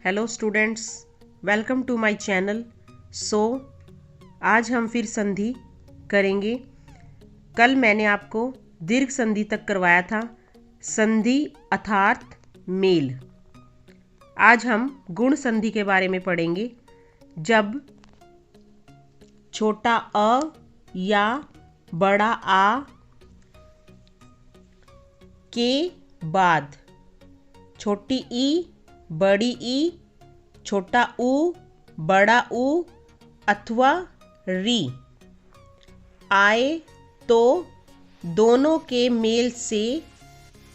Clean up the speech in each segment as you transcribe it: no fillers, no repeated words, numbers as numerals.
Hello students, welcome to my channel. आज हम फिर संधि करेंगे। कल मैंने आपको दीर्घ संधि तक करवाया था, संधि अर्थात मेल। आज हम गुण संधि के बारे में पढ़ेंगे। जब छोटा अ या बड़ा आ के बाद छोटी ई, बड़ी ई, छोटा ऊ, बड़ा ऊ अथवा री आए तो दोनों के मेल से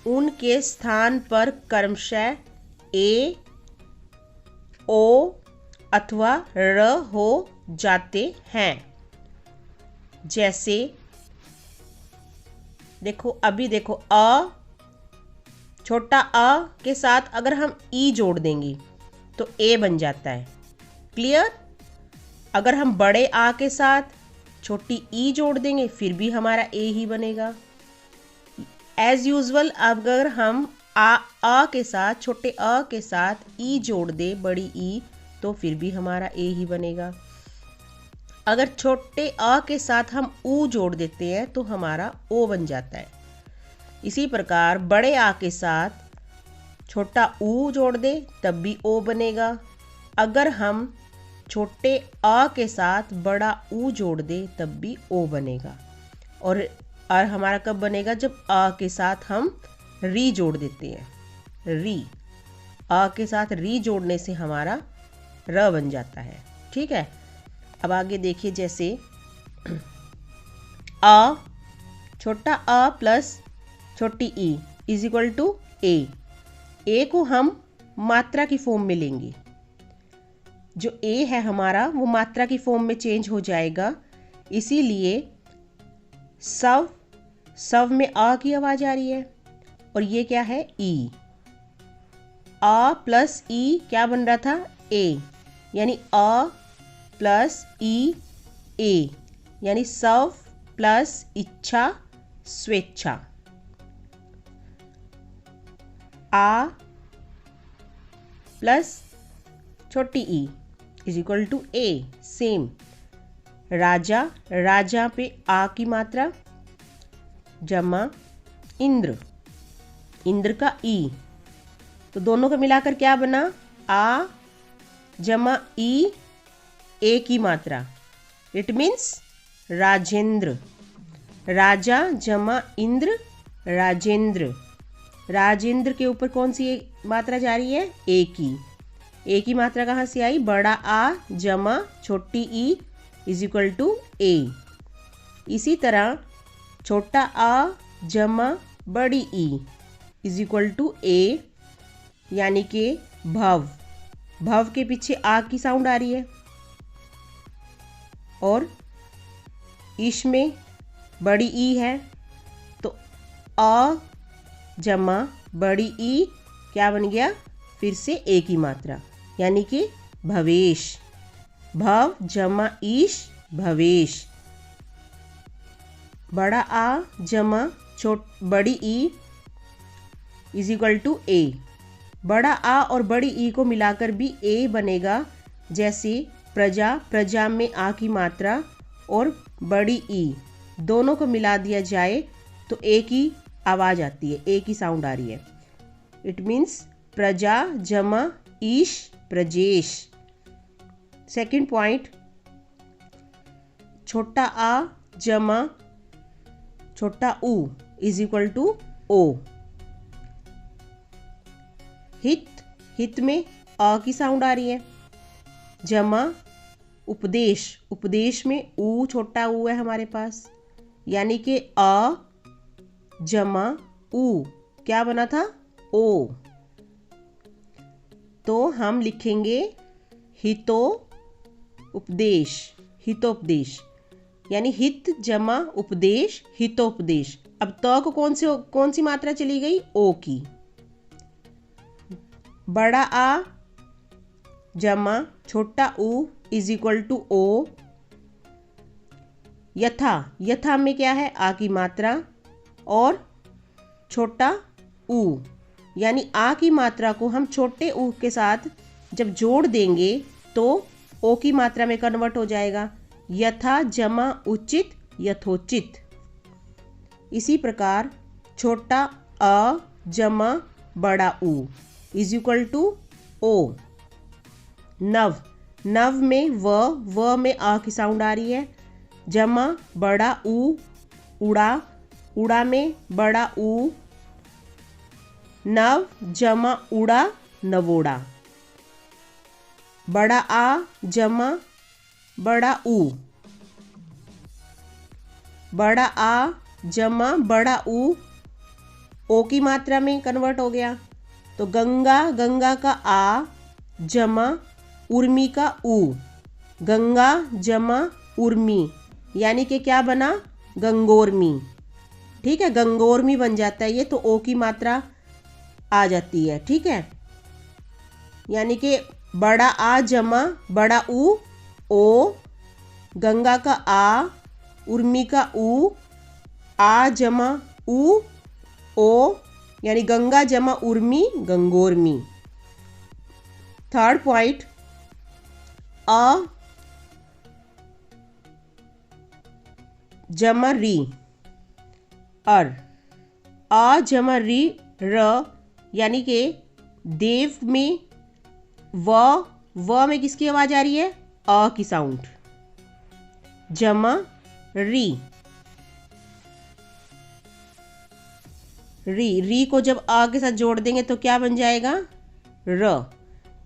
उनके स्थान पर क्रमशः ए, ओ अथवा र हो जाते हैं। जैसे देखो अ, छोटा अ के साथ अगर हम ई जोड़ देंगे तो ए बन जाता है। क्लियर? अगर हम बड़े आ के साथ छोटी ई जोड़ देंगे फिर भी हमारा ए ही बनेगा। एज यूजुअल अगर हम आ के साथ छोटे अ के साथ ई जोड़ दे बड़ी ई तो फिर भी हमारा ए ही बनेगा। अगर छोटे अ के साथ हम ऊ जोड़ देते हैं तो हमारा ओ बन जाता है। इसी प्रकार बड़े आ के साथ छोटा ऊ जोड़ दे तब भी ओ बनेगा। अगर हम छोटे आ के साथ बड़ा ऊ जोड़ दे तब भी ओ बनेगा। और हमारा कब बनेगा? जब आ के साथ हम री जोड़ देते हैं। री आ के साथ री जोड़ने से हमारा र बन जाता है। ठीक है, अब आगे देखिए। जैसे आ, छोटा आ प्लस छोटी ई इज इक्वल टू ए को हम मात्रा की फॉर्म में लेंगे। जो ए है हमारा वो मात्रा की फॉर्म में चेंज हो जाएगा। इसीलिए सव में आ की आवाज आ रही है और ये क्या है? ई। आ प्लस ई क्या बन रहा था? ए, यानी आ प्लस ई ए, यानी सव प्लस इच्छा स्वेच्छा। आ प्लस छोटी ई is equal to a, same. राजा पे आ की मात्रा जमा इंद्र का ई, तो दोनों का मिलाकर क्या बना? आ जमा ई, ए की मात्रा, इट मीन्स राजेंद्र। राजा जमा इंद्र राजेंद्र। राजेंद्र के ऊपर कौन सी मात्रा जा रही है? ए की मात्रा कहाँ से आई? बड़ा आ जमा छोटी ई इज इक्वल टू ए। इसी तरह छोटा आ जमा बड़ी ई इज इक्वल टू ए, यानी कि भव के पीछे आ की साउंड आ रही है और इश में बड़ी ई है तो आ जमा बड़ी ई क्या बन गया? फिर से ए की मात्रा, यानी कि भवेश। भव जमा ईश भवेश। बड़ा आ जमा बड़ी ई इज इक्वल टू ए। बड़ा आ और बड़ी ई को मिलाकर भी ए बनेगा। जैसे प्रजा में आ की मात्रा और बड़ी ई दोनों को मिला दिया जाए तो ए की आवाज आती है, ए की साउंड आ रही है। इट मीन्स प्रजा जमा ईश प्रजेश। सेकंड पॉइंट, छोटा आ जमा छोटा ऊ इज इक्वल टू ओ। हित में आ की साउंड आ रही है। जमा उपदेश में ऊ छोटा ऊ है हमारे पास, यानी कि आ जमा ऊ क्या बना था? ओ। तो हम लिखेंगे हितोपदेश, यानी हित जमा उपदेश हितोपदेश। अब तो को कौन सी मात्रा चली गई? ओ की। बड़ा आ जमा छोटा ऊ इज इक्वल टू ओ। यथा में क्या है? आ की मात्रा और छोटा ऊ, यानी आ की मात्रा को हम छोटे ऊ के साथ जब जोड़ देंगे तो ओ की मात्रा में कन्वर्ट हो जाएगा। यथा जमा उचित यथोचित। इसी प्रकार छोटा अ जमा बड़ा उ इज इक्वल टू ओ। नव, नव में व में अ की साउंड आ रही है। जमा बड़ा उ उड़ा, उड़ा में बड़ा उ। नव जमा उड़ा नवोड़ा। बड़ा आ जमा बड़ा उ, बड़ा आ जमा बड़ा उ ओ की मात्रा में कन्वर्ट हो गया। तो गंगा, गंगा का आ जमा उर्मी का उ, गंगा जमा उर्मी, यानी कि क्या बना, गंगोर्मी। ठीक है, गंगोर्मी बन जाता है ये, तो ओ की मात्रा आ जाती है। ठीक है, यानी कि बड़ा आ जमा बड़ा उ ओ, गंगा का आ उर्मी का उ, आ जमा उ ओ, यानी गंगा जमा उर्मी गंगोर्मी। थर्ड पॉइंट, अ जमा री अर, आ जमा री र, यानी कि देव में व में किसकी आवाज आ रही है, अ की साउंड। जमा री, री को जब आ के साथ जोड़ देंगे तो क्या बन जाएगा, र,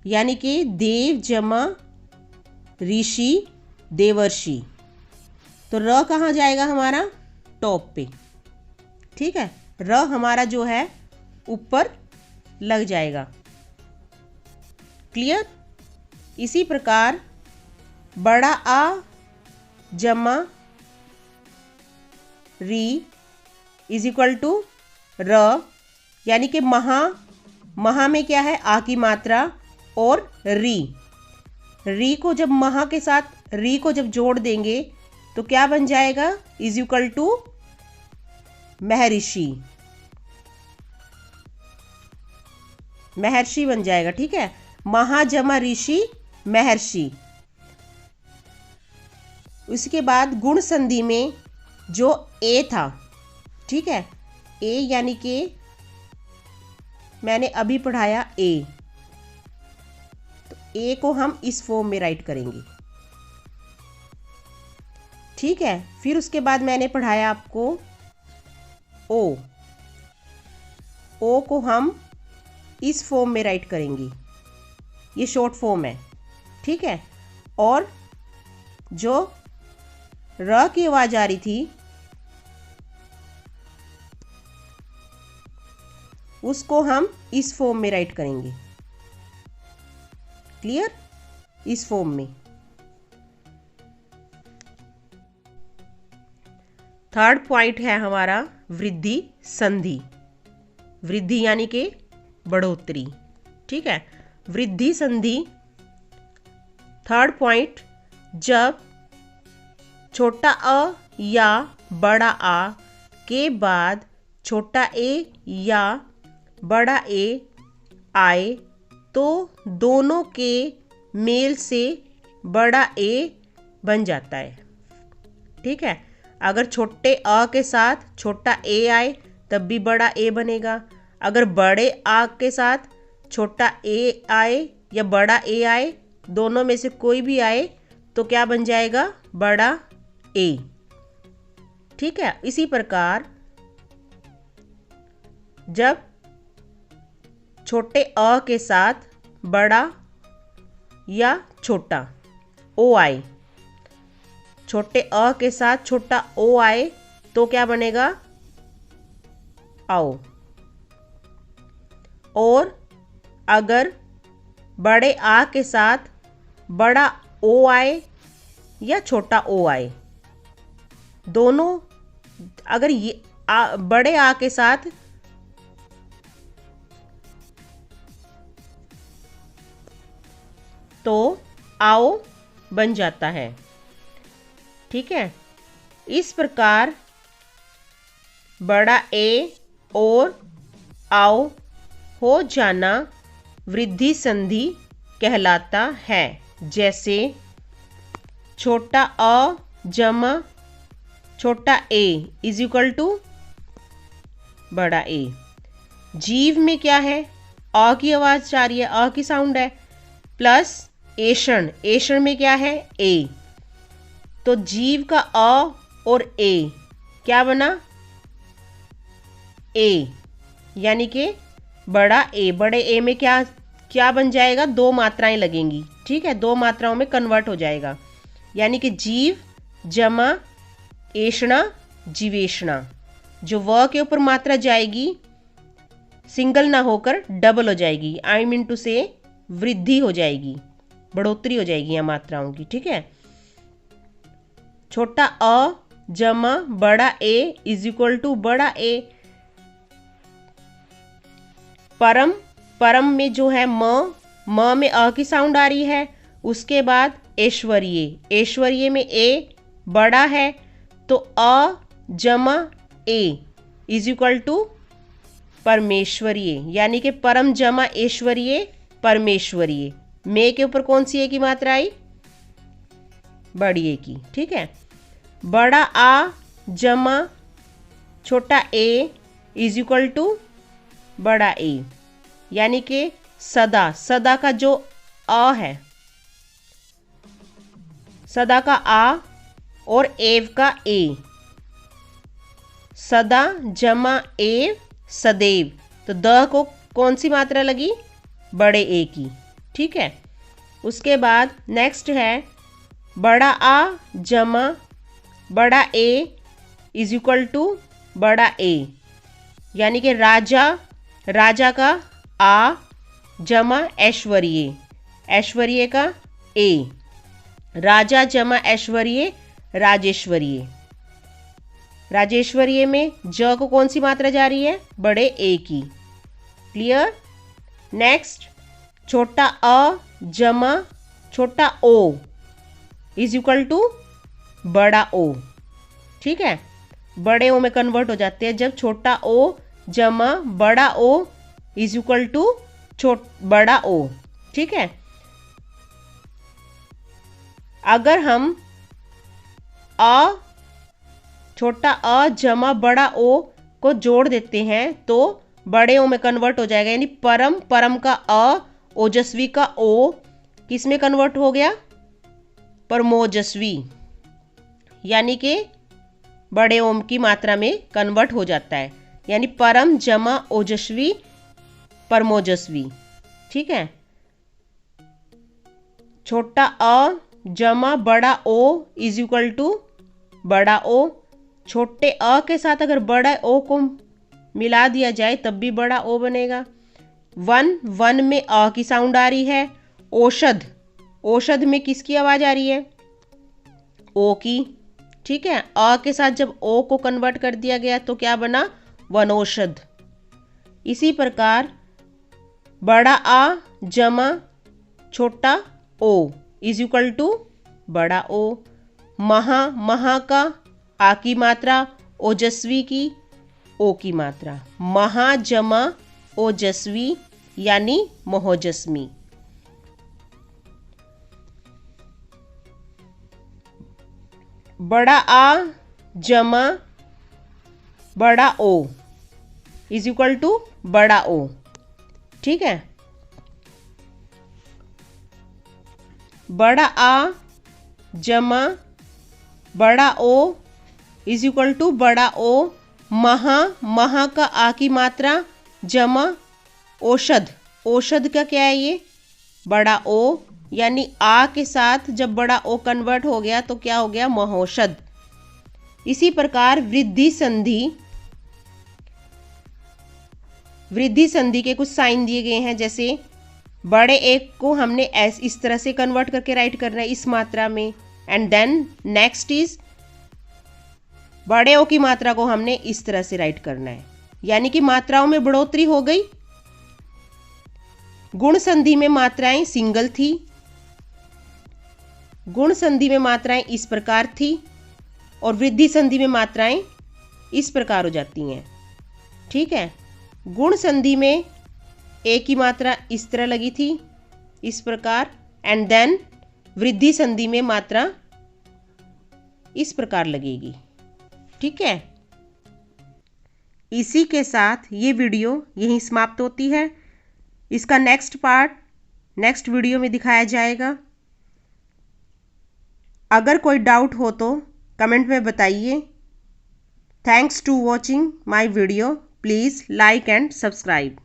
यानी कि देव जमा ऋषि देवर्षि। तो र कहाँ जाएगा हमारा, टॉप पे। ठीक है, र हमारा जो है ऊपर लग जाएगा। क्लियर। इसी प्रकार बड़ा आ जमा री इज इक्वल टू र, यानी कि महा में क्या है, आ की मात्रा और री को जब महा के साथ री को जब जोड़ देंगे तो क्या बन जाएगा, इज इक्वल टू महर्षि, महर्षि बन जाएगा। ठीक है, महा जमा ऋषि महर्षि। उसके बाद गुण संधि में जो ए था, ठीक है, ए यानी कि मैंने अभी पढ़ाया ए, तो ए को हम इस फॉर्म में राइट करेंगे। ठीक है, फिर उसके बाद मैंने पढ़ाया आपको ओ को हम इस फॉर्म में राइट करेंगे, ये शॉर्ट फॉर्म है। ठीक है, और जो र की आवाज आ रही थी उसको हम इस फॉर्म में राइट करेंगे। क्लियर, इस फॉर्म में। थर्ड पॉइंट है हमारा वृद्धि संधि। वृद्धि यानी कि बढ़ोतरी। ठीक है, वृद्धि संधि। थर्ड पॉइंट, जब छोटा अ या बड़ा आ के बाद छोटा ए या बड़ा ए आए तो दोनों के मेल से बड़ा ए बन जाता है। ठीक है, अगर छोटे अ के साथ छोटा ए आए तब भी बड़ा ए बनेगा। अगर बड़े आ के साथ छोटा ए आए या बड़ा ए आए, दोनों में से कोई भी आए तो क्या बन जाएगा, बड़ा ए। ठीक है, इसी प्रकार जब छोटे अ के साथ बड़ा या छोटा ओ आए, छोटे अ के साथ छोटा ओ आए तो क्या बनेगा, आओ। और अगर बड़े आ के साथ बड़ा ओ आए या छोटा ओ आए, दोनों अगर ये बड़े आ के साथ तो आओ बन जाता है। ठीक है, इस प्रकार बड़ा ए और आओ हो जाना वृद्धि संधि कहलाता है। जैसे छोटा अ जमा छोटा ए इज इक्वल टू बड़ा ए। जीव में क्या है, अ की आवाज़ आ रही है, अ की साउंड है, प्लस एषण, एषण में क्या है, ए। तो जीव का अ और ए क्या बना, ए, यानी कि बड़ा ए। बड़े ए में क्या क्या बन जाएगा, दो मात्राएं लगेंगी, ठीक है, दो मात्राओं में कन्वर्ट हो जाएगा। यानी कि जीव जमा एषणा जीवेषणा। जो व के ऊपर मात्रा जाएगी सिंगल ना होकर डबल हो जाएगी। आई मीन टू से वृद्धि हो जाएगी, बढ़ोतरी हो जाएगी यहाँ मात्राओं की, ठीक है। छोटा अ जमा बड़ा ए इज इक्वल टू बड़ा ए। परम, परम में जो है म में अ की साउंड आ रही है। उसके बाद ऐश्वर्य, ऐश्वर्य में ए बड़ा है, तो अ जमा ए इज इक्वल टू परमेश्वरीय, यानी कि परम जमा ऐश्वर्य परमेश्वरीय। में के ऊपर कौन सी ए की मात्रा आई, बड़ी ए की, ठीक है। बड़ा आ जमा छोटा ए इज इक्वल टू बड़ा ए, यानी कि सदा, सदा का जो अ है, सदा का आ और एव का ए, सदा जमा एव सदैव। तो द को कौन सी मात्रा लगी, बड़े ए की, ठीक है। उसके बाद नेक्स्ट है बड़ा आ जमा बड़ा ए इज इक्वल टू बड़ा ए, यानी कि राजा, राजा का आ जमा ऐश्वर्य, ऐश्वर्य का ए, राजा जमा ऐश्वर्य राजेश्वरीय। राजेश्वरीय में ज को कौन सी मात्रा जा रही है, बड़े ए की, क्लियर। नेक्स्ट छोटा अ जमा छोटा ओ इज इक्वल टू बड़ा ओ, ठीक है। बड़े ओ में कन्वर्ट हो जाते हैं जब छोटा ओ जमा बड़ा ओ इज इक्वल टू बड़ा ओ, ठीक है। अगर हम अ छोटा अ जमा बड़ा ओ को जोड़ देते हैं तो बड़े ओ में कन्वर्ट हो जाएगा, यानी परम, परम का अ, ओजस्वी का ओ किस में कन्वर्ट हो गया, परमोजस्वी, यानी कि बड़े ओम की मात्रा में कन्वर्ट हो जाता है, यानी परम जमा ओजस्वी परमोजस्वी, ठीक है। छोटा अ जमा बड़ा ओ इज इक्वल टू बड़ा ओ। छोटे अ के साथ अगर बड़ा ओ को मिला दिया जाए तब भी बड़ा ओ बनेगा। वन, वन में अ की साउंड आ रही है। औषध, औषध में किसकी आवाज आ रही है, ओ की, ठीक है। अ के साथ जब ओ को कन्वर्ट कर दिया गया तो क्या बना, वनौषध। इसी प्रकार बड़ा आ जमा छोटा ओ इज इक्वल टू बड़ा ओ। महा, महा का आ की मात्रा, ओजस्वी की ओ की मात्रा, महा जमा ओजस्वी यानी महोजस्मी। बड़ा आ जमा बड़ा ओ इज इक्वल टू बड़ा ओ, ठीक है। बड़ा आ जमा बड़ा ओ इज इक्वल टू बड़ा ओ। महा, महा का आ की मात्रा जमा औषध, औषध का क्या है ये, बड़ा ओ, यानी आ के साथ जब बड़ा ओ कन्वर्ट हो गया तो क्या हो गया, महौषध। इसी प्रकार वृद्धि संधि, वृद्धि संधि के कुछ साइन दिए गए हैं, जैसे बड़े एक को हमने इस तरह से कन्वर्ट करके राइट करना है इस मात्रा में, एंड देन नेक्स्ट इज बड़े ओ की मात्रा को हमने इस तरह से राइट करना है, यानी कि मात्राओं में बढ़ोतरी हो गई। गुण संधि में मात्राएं सिंगल थी, गुण संधि में मात्राएं इस प्रकार थी, और वृद्धि संधि में मात्राएं इस प्रकार हो जाती हैं, ठीक है। गुण संधि में ए की मात्रा इस तरह लगी थी, इस प्रकार, एंड देन वृद्धि संधि में मात्रा इस प्रकार लगेगी। ठीक है, इसी के साथ ये वीडियो यहीं समाप्त होती है। इसका नेक्स्ट पार्ट नेक्स्ट वीडियो में दिखाया जाएगा। अगर कोई डाउट हो तो कमेंट में बताइए। Thanks to watching my video. Please like and subscribe.